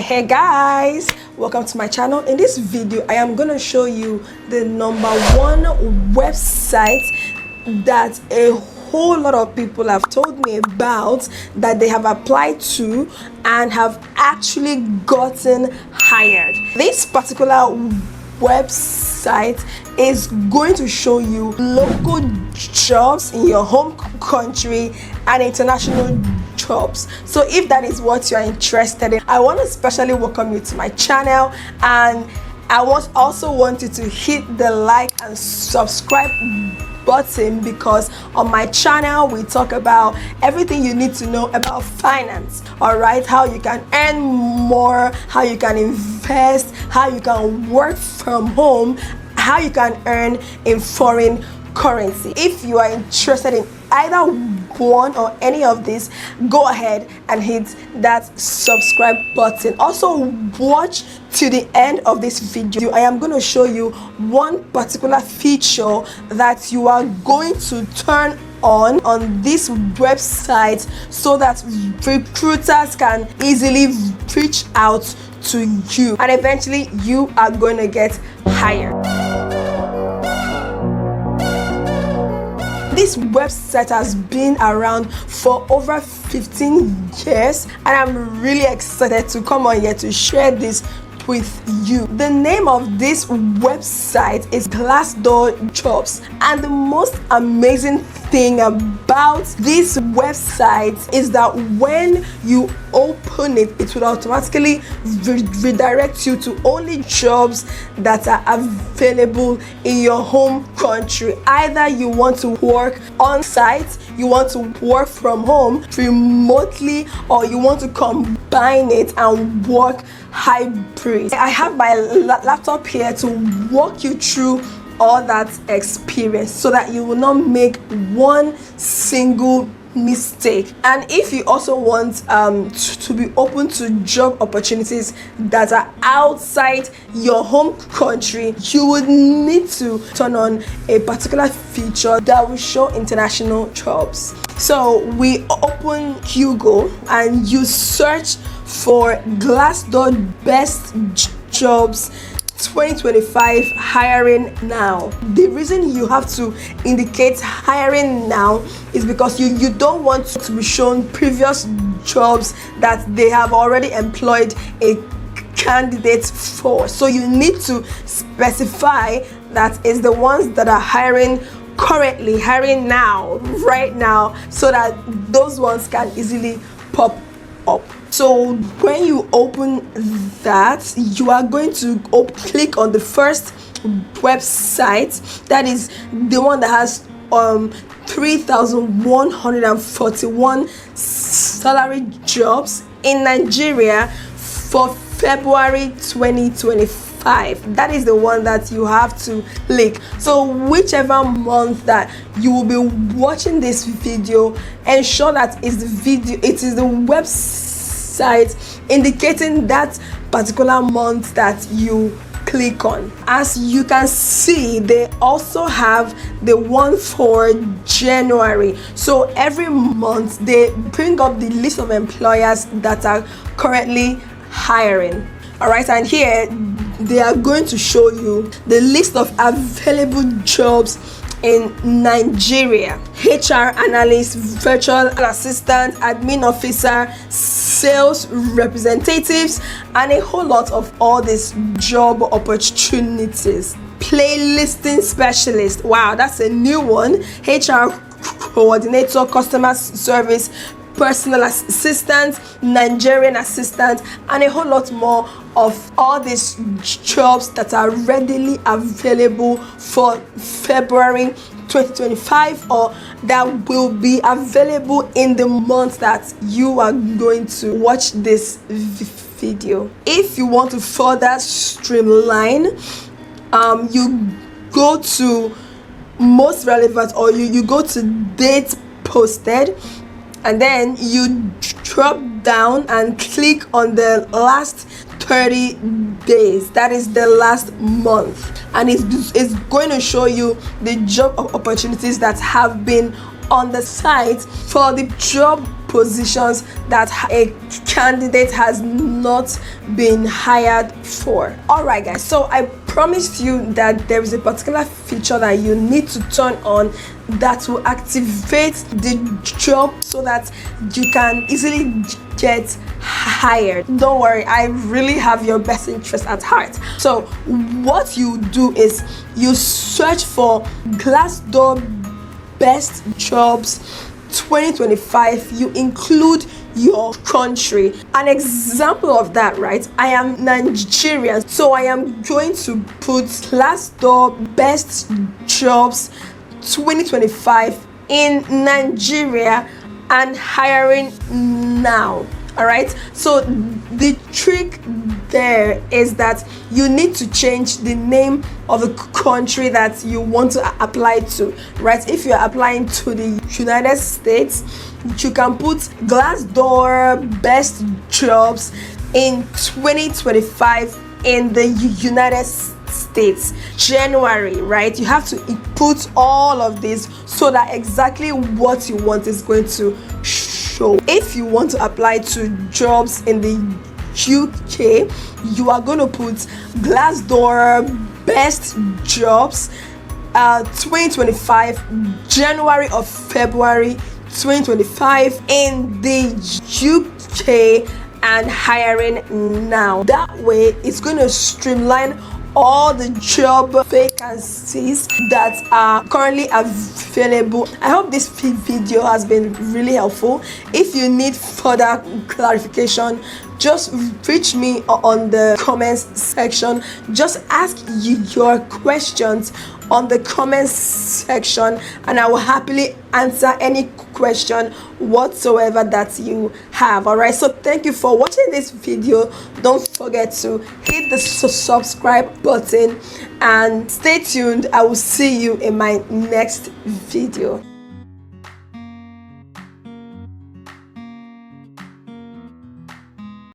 Hey guys, welcome to my channel. In this video I am going to show you the #1 website that a whole lot of people have told me about, that they have applied to and have actually gotten hired. This particular website is going to show you local jobs in your home country and international jobs. So if that is what you're interested in, I want to especially welcome you to my channel, and I also want you to hit the like and subscribe button, because on my channel we talk about everything you need to know about finance. All right, how you can earn more, how you can invest, how you can work from home, how you can earn in foreign currency. If you are interested in either one or any of this, go ahead and hit that subscribe button. Also, watch to the end of this video. I am going to show you one particular feature that you are going to turn on this website, so that recruiters can easily reach out to you and eventually you are going to get hired. This website has been around for over 15 years, and I'm really excited to come on here to share this with you. The name of this website is Glassdoor Jobs, and the most amazing thing about this website is that when you open it, it will automatically redirect you to only jobs that are available in your home country. Either you want to work on site, you want to work from home remotely, or you want to combine it and work hybrid. I have my laptop here to walk you through all that experience, so that you will not make one single mistake. And if you also want to be open to job opportunities that are outside your home country, you would need to turn on a particular feature that will show international jobs. So we open Google and you search for Glassdoor best jobs 2025 hiring now. The reason you have to indicate hiring now is because you don't want to be shown previous jobs that they have already employed a candidate for. So you need to specify that it's the ones that are hiring currently, hiring now, right now, so that those ones can easily pop up. So when you open that, you are going to click on the first website. That is the one that has 3,141 salary jobs in Nigeria for February 2025. That is the one that you have to click. So whichever month that you will be watching this video, ensure that it is the website indicating that particular month that you click on. As you can see, they also have the one for January. So every month they bring up the list of employers that are currently hiring. All right, and here they are going to show you the list of available jobs in Nigeria: HR analyst, virtual assistant, admin officer, sales representatives, and a whole lot of all these job opportunities. Playlisting specialist, wow, that's a new one. HR coordinator, customer service, personal assistant, Nigerian assistant, and a whole lot more of all these jobs that are readily available for February 2025, or that will be available in the month that you are going to watch this video. If you want to further streamline, you go to most relevant, or you go to date posted, and then you drop down and click on the last 30 days. That is the last month, and it's going to show you the job opportunities that have been on the site. For the job positions that a candidate has not been hired for. All right, guys, so I promised you that there is a particular feature that you need to turn on that will activate the job so that you can easily get hired. Don't worry, I really have your best interest at heart. So what you do is you search for Glassdoor best jobs 2025. You include your country. An example of that, right? I am Nigerian, so I am going to put Glassdoor best jobs 2025 in Nigeria and hiring now. All right, so the trick there is that you need to change the name of the country that you want to apply to, right? If you're applying to the United States, you can put Glassdoor best jobs in 2025 in the United States, January, right? You have to put all of this so that exactly what you want is going to show. If you want to apply to jobs in the UK, you are going to put Glassdoor best jobs 2025 January or February 2025 in the UK and hiring now. That way it's going to streamline all the job vacancies that are currently available. I hope this video has been really helpful. If you need further clarification, just reach me on the comments section. Just ask your questions on the comments section and I will happily answer any question whatsoever that you have. All right, so thank you for watching this video. Don't forget to hit the subscribe button and stay tuned. I will see you in my next video.